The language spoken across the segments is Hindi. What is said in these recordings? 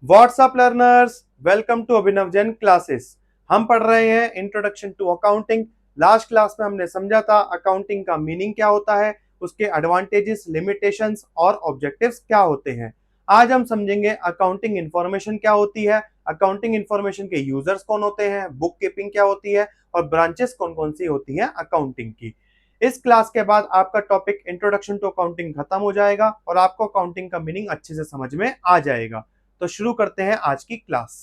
WhatsApp learners, welcome to Abhinav Jain classes. हम पढ़ रहे हैं introduction to accounting. Last class में हमने समझा था अकाउंटिंग का मीनिंग क्या होता है, उसके एडवांटेजेस, लिमिटेशंस और ऑब्जेक्टिव्स क्या होते हैं। आज हम समझेंगे अकाउंटिंग इंफॉर्मेशन क्या होती है, अकाउंटिंग इंफॉर्मेशन के यूजर्स कौन होते हैं, बुक कीपिंग क्या होती है और ब्रांचेस कौन कौन सी होती हैं अकाउंटिंग की। इस क्लास के बाद आपका टॉपिक इंट्रोडक्शन टू अकाउंटिंग खत्म हो जाएगा और आपको अकाउंटिंग का मीनिंग अच्छे से समझ में आ जाएगा। तो शुरू करते हैं आज की क्लास।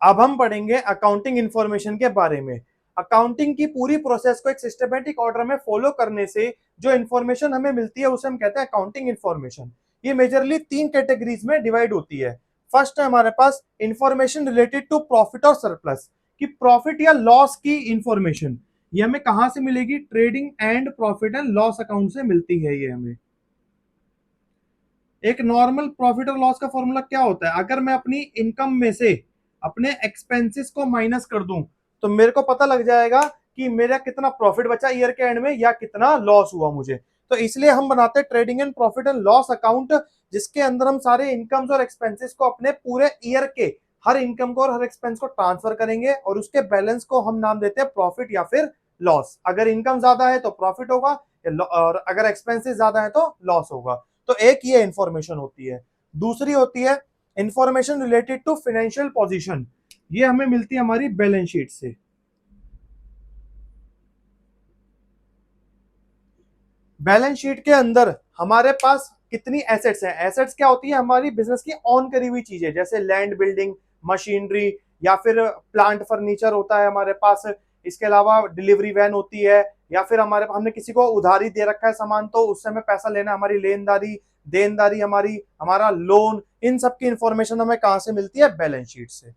अब हम पढ़ेंगे अकाउंटिंग इंफॉर्मेशन के बारे में। अकाउंटिंग की पूरी प्रोसेस को एक सिस्टमेटिक ऑर्डर में फॉलो करने से जो इंफॉर्मेशन हमें मिलती है उसे हम कहते हैं अकाउंटिंग इंफॉर्मेशन। ये मेजरली तीन कैटेगरीज में डिवाइड होती है। फर्स्ट है हमारे पास इंफॉर्मेशन रिलेटेड टू प्रॉफिट और सरप्लस, कि प्रॉफिट या लॉस की इंफॉर्मेशन ये हमें कहां से मिलेगी, trading and profit and loss account से मिलती है। ये हमें एक नॉर्मल प्रॉफिट और लॉस का फॉर्मूला क्या होता है, अगर मैं अपनी इनकम में से अपने एक्सपेंसेस को माइनस कर दूं तो मेरे को पता लग जाएगा कि मेरा कितना प्रॉफिट बचा ईयर के एंड में या कितना लॉस हुआ मुझे। तो इसलिए हम बनाते हैं trading and profit and loss account, जिसके अंदर हम सारे इनकम्स और एक्सपेंसेस को अपने पूरे ईयर के हर इनकम को और हर एक्सपेंस को ट्रांसफर करेंगे और उसके बैलेंस को हम नाम देते हैं प्रॉफिट या फिर लॉस। अगर इनकम ज्यादा है तो प्रॉफिट होगा और अगर एक्सपेंसेस ज्यादा है तो लॉस होगा। तो एक ये इंफॉर्मेशन होती है। दूसरी होती है information related to financial position, ये हमें मिलती है हमारी बैलेंस शीट से। बैलेंस शीट के अंदर हमारे पास कितनी एसेट्स हैं, एसेट्स क्या होती है, हमारी बिजनेस की ऑन करी हुई चीजें जैसे लैंड, बिल्डिंग, मशीनरी या फिर प्लांट फर्नीचर होता है हमारे पास। इसके अलावा डिलीवरी वैन होती है या फिर हमारे हमने किसी को उधारी दे रखा है सामान तो उससे हमें पैसा लेना, हमारी लेनदारी, देनदारी, हमारी हमारा लोन, इन सब की इंफॉर्मेशन हमें कहां से मिलती है, बैलेंस शीट से।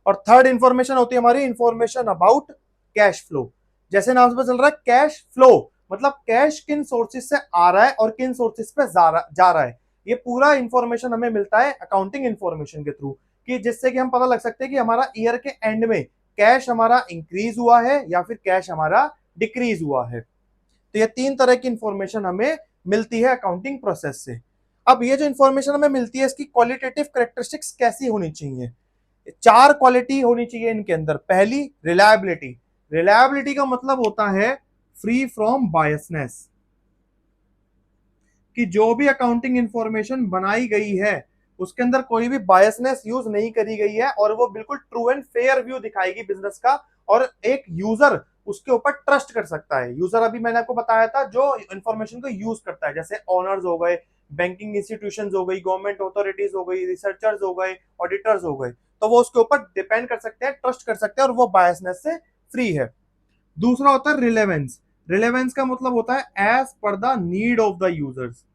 और थर्ड इंफॉर्मेशन होती है हमारी इंफॉर्मेशन अबाउट कैश फ्लो। जैसे नाम से चल रहा है कैश फ्लो, मतलब कैश किन सोर्सेज से आ रहा है और किन सोर्सेज पे जा रहा है। ये पूरा इंफॉर्मेशन हमें मिलता है अकाउंटिंग इंफॉर्मेशन के थ्रू, कि जिससे कि हम पता लग सकते हैं कि हमारा ईयर के एंड में कैश हमारा इंक्रीज हुआ है या फिर कैश हमारा डिक्रीज हुआ है। तो ये तीन तरह की इंफॉर्मेशन हमें मिलती है अकाउंटिंग प्रोसेस से। अब ये जो इंफॉर्मेशन हमें मिलती है इसकी क्वालिटेटिव कैरेक्टरिस्टिक्स कैसी होनी चाहिए, चार क्वालिटी होनी चाहिए इनके अंदर। पहली रिलायबिलिटी, रिलायबिलिटी का मतलब होता है फ्री फ्रॉम बायसनेस, कि जो भी अकाउंटिंग इंफॉर्मेशन बनाई गई है उसके अंदर कोई भी बायसनेस यूज नहीं करी गई है और वो बिल्कुल ट्रू एंड फेयर व्यू दिखाएगी बिजनेस का, और एक यूजर उसके ऊपर ट्रस्ट कर सकता है। यूजर अभी मैंने आपको बताया था जो इंफॉर्मेशन को यूज करता है, जैसे ऑनर्स हो गए, बैंकिंग इंस्टीट्यूशंस हो गई, गवर्नमेंट अथॉरिटीज हो गई, रिसर्चर्स हो गए, ऑडिटर्स हो गए, तो वो उसके ऊपर डिपेंड कर सकते हैं, ट्रस्ट कर सकते हैं और वो बायसनेस से फ्री है। दूसरा होता है रिलेवेंस। रिलेवेंस का मतलब होता है as per the need of the users,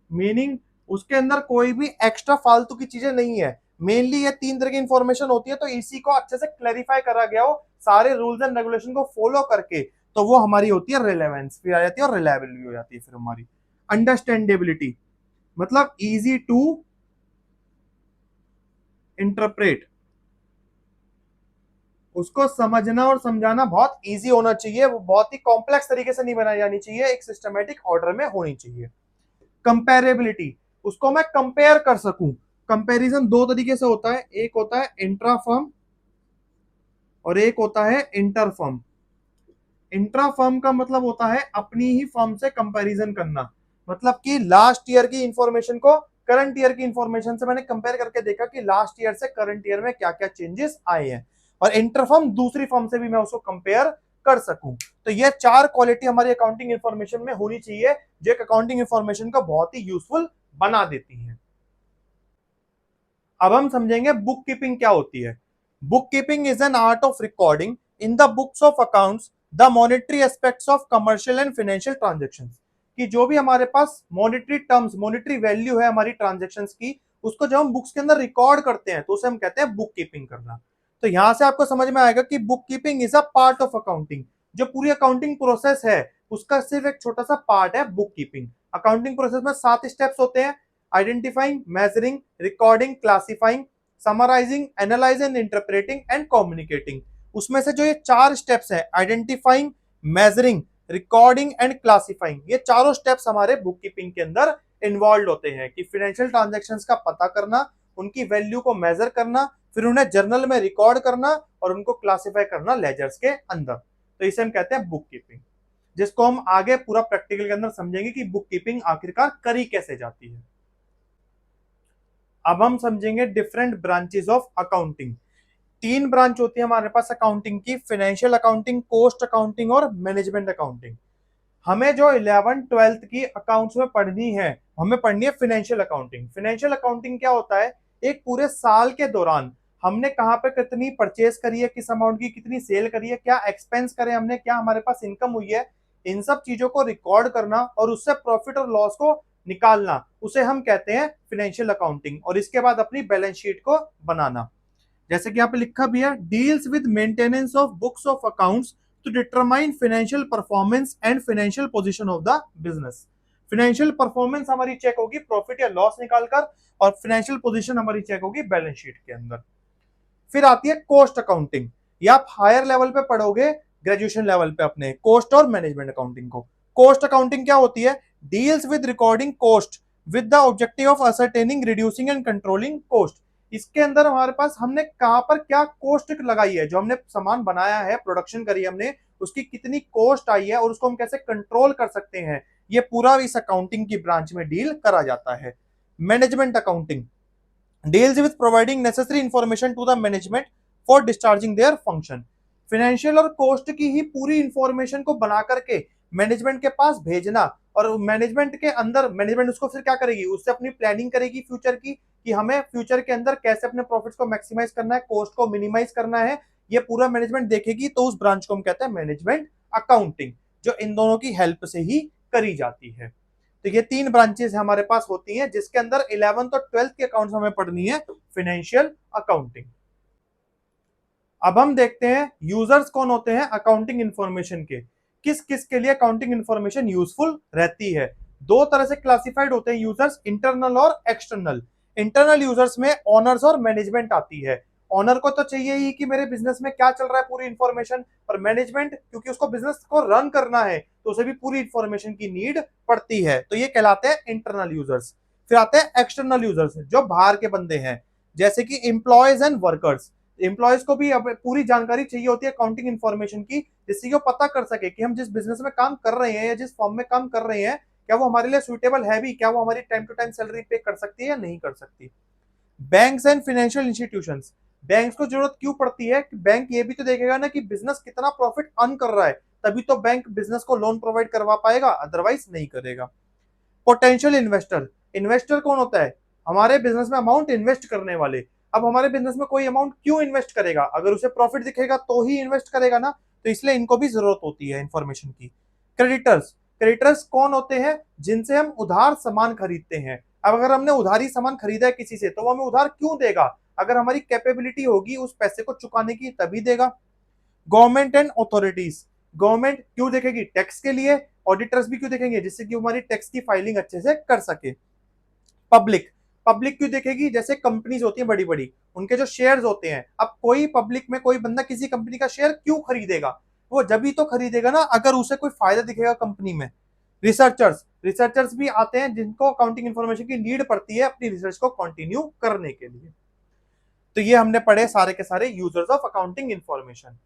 meaning उसके अंदर कोई भी एक्स्ट्रा फालतू की चीजें नहीं है। मेनली ये तीन तरह की इंफॉर्मेशन होती है तो इसी को अच्छे से क्लैरिफाई करा गया हो सारे रूल्स एंड रेगुलेशन को फॉलो करके, तो वो हमारी होती है रिलेवेंस, फिर आ जाती है और रिलायबिलिटी हो जाती है फिर हमारी। अंडरस्टैंडेबिलिटी मतलब इजी टू इंटरप्रेट, उसको समझना और समझाना बहुत इजी होना चाहिए, वो बहुत ही कॉम्प्लेक्स तरीके से नहीं बनाई जानी चाहिए, एक सिस्टमेटिक ऑर्डर में होनी चाहिए। कंपेरेबिलिटी, उसको मैं कंपेयर कर सकूं। कंपैरिजन दो तरीके से होता है, एक होता है इंट्रा फर्म और एक होता है इंटर फर्म। इंट्रा फर्म का मतलब होता है अपनी ही फर्म से कंपैरिजन करना, मतलब कि लास्ट ईयर की इंफॉर्मेशन को करंट ईयर की इंफॉर्मेशन से मैंने कंपेयर करके देखा कि लास्ट ईयर से करंट ईयर में क्या क्या चेंजेस आए हैं, और इंटर फर्म दूसरी फर्म से भी मैं उसको कंपेयर कर सकूं। तो ये चार क्वालिटी हमारी अकाउंटिंग इंफॉर्मेशन में होनी चाहिए जो एक अकाउंटिंग इंफॉर्मेशन को बहुत ही यूजफुल बना देती है। अब हम समझेंगे बुक कीपिंग क्या होती है। Book keeping is an art of recording in the books of accounts the monetary aspects of commercial and financial transaction, कि जो भी हमारे पास मॉनेटरी टर्म्स, मॉनेटरी वैल्यू है हमारी ट्रांजेक्शन्स की, उसको जब हम बुक्स के अंदर रिकॉर्ड करते हैं तो उसे हम कहते हैं बुक कीपिंग करना। तो यहां से आपको समझ में आएगा कि book keeping is a part of accounting, जो पूरी अकाउंटिंग प्रोसेस है उसका सिर्फ एक छोटा सा पार्ट है बुक कीपिंग। अकाउंटिंग प्रोसेस में 7 स्टेप्स होते हैं, identifying, measuring, recording, classifying, summarising, analysing, interpreting and communicating. उसमें से जो ये चार स्टेप्स है, identifying, measuring, recording and classifying, ये चारों स्टेप्स हमारे बुक कीपिंग के अंदर इन्वॉल्व होते हैं कि फाइनेंशियल ट्रांजैक्शंस का पता करना, उनकी वैल्यू को मेजर करना, फिर उन्हें जर्नल में रिकॉर्ड करना और उनको क्लासिफाई करना लेजर्स के अंदर। तो इसे हम कहते हैं बुक कीपिंग, जिसको हम आगे पूरा प्रैक्टिकल के अंदर समझेंगे कि बुक कीपिंग आखिरकार करी कैसे जाती है। अब हम समझेंगे डिफरेंट ब्रांचेस ऑफ अकाउंटिंग। तीन ब्रांच होती है हमारे पास अकाउंटिंग की, फाइनेंशियल अकाउंटिंग, कॉस्ट अकाउंटिंग और मैनेजमेंट अकाउंटिंग। हमें जो 11th-12th की अकाउंट्स में पढ़नी है, हमें पढ़नी है फाइनेंशियल अकाउंटिंग। फाइनेंशियल अकाउंटिंग क्या होता है, एक पूरे साल के दौरान हमने कहां पे कितनी परचेज करी है, किस अमाउंट की कितनी सेल करी है, क्या एक्सपेंस करे हमने, क्या हमारे पास इनकम हुई है, इन सब चीजों को रिकॉर्ड करना और उससे प्रॉफिट और लॉस को निकालना, उसे हम कहते हैं फाइनेंशियल अकाउंटिंग। और इसके बाद अपनी बैलेंस शीट को बनाना। जैसे कि यहाँ पे लिखा भी है, deals with maintenance of books of accounts to determine financial performance and financial position of the business. Financial performance हमारी चेक होगी प्रॉफिट या लॉस निकालकर, और फाइनेंशियल पोजीशन हमारी चेक होगी बैलेंस शीट के अंदर। फिर आती है कॉस्ट अकाउंटिंग। ये आप हायर लेवल पे पढ़ोगे, ग्रेजुएशन लेवल पे अपने, कॉस्ट और मैनेजमेंट अकाउंटिंग को। कॉस्ट अकाउंटिंग क्या होती है, deals with recording cost with the objective of ascertaining, reducing and controlling cost. इसके अंदर हमारे पास हमने कहां पर क्या कॉस्ट लगाई है, जो हमने सामान बनाया है, प्रोडक्शन करी है हमने, उसकी कितनी कॉस्ट आई है और उसको हम कैसे कंट्रोल कर सकते हैं, ये पूरा इस अकाउंटिंग की ब्रांच में डील करा जाता है। Management accounting deals with providing necessary information to the management for discharging their function। Financial और कॉस्ट की ही पूरी इंफॉर्मेशन को बना करके मैनेजमेंट के पास भेजना, और मैनेजमेंट के अंदर मैनेजमेंट उसको फिर क्या करेगी, उससे अपनी प्लानिंग करेगी फ्यूचर की, कि हमें फ्यूचर के अंदर कैसे अपने प्रॉफिट्स को मैक्सिमाइज करना है, कॉस्ट को मिनिमाइज करना है, ये पूरा मैनेजमेंट देखेगी। तो उस ब्रांच को हम कहते हैं मैनेजमेंट अकाउंटिंग, जो इन दोनों की हेल्प से ही करी जाती है। तो ये तीन ब्रांचेस हमारे पास होती हैं, जिसके अंदर 11th और 12th के अकाउंट्स हमें पढ़नी है फाइनेंशियल अकाउंटिंग। अब हम देखते हैं यूजर्स कौन होते हैं अकाउंटिंग इंफॉर्मेशन के, किस किस के लिए अकाउंटिंग इंफॉर्मेशन यूजफुल रहती है। दो तरह से क्लासिफाइड होते हैं यूजर्स, इंटरनल और एक्सटर्नल। इंटरनल यूजर्स में ऑनर्स और मैनेजमेंट आती है। ऑनर को तो चाहिए ही कि मेरे बिजनेस में क्या चल रहा है पूरी इंफॉर्मेशन, और मैनेजमेंट क्योंकि उसको बिजनेस को रन करना है तो उसे भी पूरी इंफॉर्मेशन की नीड पड़ती है, तो ये कहलाते हैं इंटरनल यूजर्स। फिर आते हैं एक्सटर्नल यूजर्स, जो बाहर के बंदे हैं, जैसे कि एम्प्लॉयज एंड वर्कर्स। एम्प्लॉयज को भी अब पूरी जानकारी चाहिए होती है अकाउंटिंग इंफॉर्मेशन की, जिससे वो पता कर सके कि हम जिस बिजनेस में काम कर रहे हैं या जिस फॉर्म में काम कर रहे हैं, क्या वो हमारे लिए सुइटेबल है भी, क्या वो हमारी टाइम टू टाइम सैलरी पे कर सकती है या नहीं कर सकती। Banks and financial institutions, banks को जरूरत क्यों पड़ती है कि बैंक ये भी तो देखेगा ना कि बिजनेस कितना प्रॉफिट अर्न कर रहा है, तभी तो बैंक बिजनेस को लोन प्रोवाइड करवा पाएगा, अदरवाइज नहीं करेगा। पोटेंशियल इन्वेस्टर, इन्वेस्टर कौन होता है, हमारे बिजनेस में अमाउंट इन्वेस्ट करने वाले। अब हमारे बिजनेस में कोई अमाउंट क्यों इन्वेस्ट करेगा, अगर उसे प्रॉफिट दिखेगा तो ही इन्वेस्ट करेगा ना, तो इसलिए इनको भी जरूरत होती है इंफॉर्मेशन की। क्रेडिटर्स, क्रेडिटर्स कौन होते हैं, जिनसे हम उधार सामान खरीदते हैं। अब अगर हमने उधारी सामान खरीदा है किसी से, तो वो हमें उधार क्यों देगा, अगर हमारी कैपेबिलिटी होगी उस पैसे को चुकाने की तभी देगा। गवर्नमेंट एंड अथॉरिटीज, गवर्नमेंट क्यों देखेगी, टैक्स के लिए। ऑडिटर्स भी क्यों देखेंगे, जिससे कि हमारी टैक्स की फाइलिंग अच्छे से कर सके। पब्लिक, पब्लिक क्यों देखेगी, जैसे कंपनीज होती है बड़ी बड़ी, उनके जो शेयर्स होते हैं। अब कोई पब्लिक में कोई बंदा किसी कंपनी का शेयर क्यों खरीदेगा, वो जब भी तो खरीदेगा ना अगर उसे कोई फायदा दिखेगा कंपनी में। रिसर्चर्स, रिसर्चर्स भी आते हैं जिनको अकाउंटिंग इंफॉर्मेशन की नीड पड़ती है अपनी रिसर्च को कंटिन्यू करने के लिए। तो ये हमने पढ़े सारे के सारे यूजर्स ऑफ अकाउंटिंग इंफॉर्मेशन।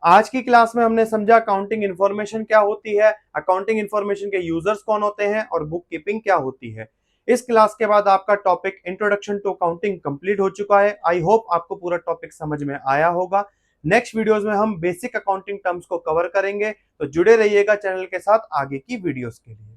आज की क्लास में हमने समझा अकाउंटिंग इंफॉर्मेशन क्या होती है, अकाउंटिंग इंफॉर्मेशन के यूजर्स कौन होते हैं और बुक कीपिंग क्या होती है। इस क्लास के बाद आपका topic introduction to accounting complete हो चुका है। आई होप आपको पूरा टॉपिक समझ में आया होगा। नेक्स्ट वीडियोस में हम बेसिक अकाउंटिंग टर्म्स को कवर करेंगे, तो जुड़े रहिएगा चैनल के साथ आगे की वीडियोस के लिए।